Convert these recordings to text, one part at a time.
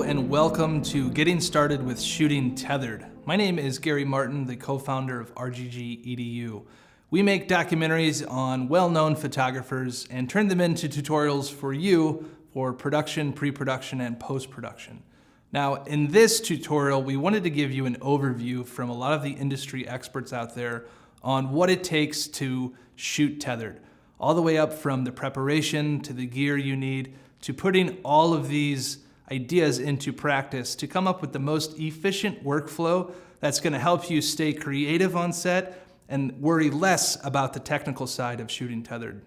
and welcome to Getting Started with Shooting Tethered. My name is Gary Martin, the co-founder of RGG EDU. We make documentaries on well-known photographers and turn them into tutorials for you for production, pre-production, and post-production. Now, in this tutorial, we wanted to give you an overview from a lot of the industry experts out there on what it takes to shoot tethered, all the way up from the preparation to the gear you need, to putting all of these ideas into practice to come up with the most efficient workflow that's going to help you stay creative on set and worry less about the technical side of shooting tethered.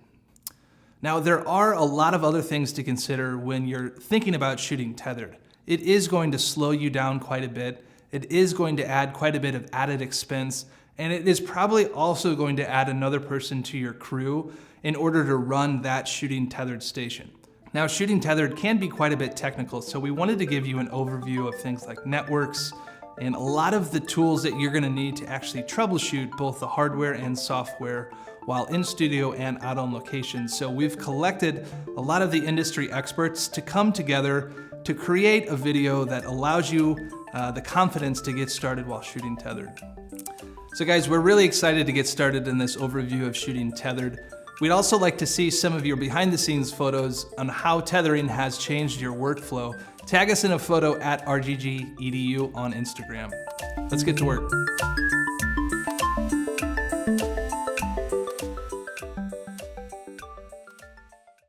Now, there are a lot of other things to consider when you're thinking about shooting tethered. It is going to slow you down quite a bit. It is going to add quite a bit of added expense, and it is probably also going to add another person to your crew in order to run that shooting tethered station. Now, shooting tethered can be quite a bit technical, so we wanted to give you an overview of things like networks and a lot of the tools that you're gonna need to actually troubleshoot both the hardware and software while in studio and out on location. So we've collected a lot of the industry experts to come together to create a video that allows you the confidence to get started while shooting tethered. So guys, we're really excited to get started in this overview of shooting tethered. We'd also like to see some of your behind the scenes photos on how tethering has changed your workflow. Tag us in a photo at RGG EDU on Instagram. Let's get to work.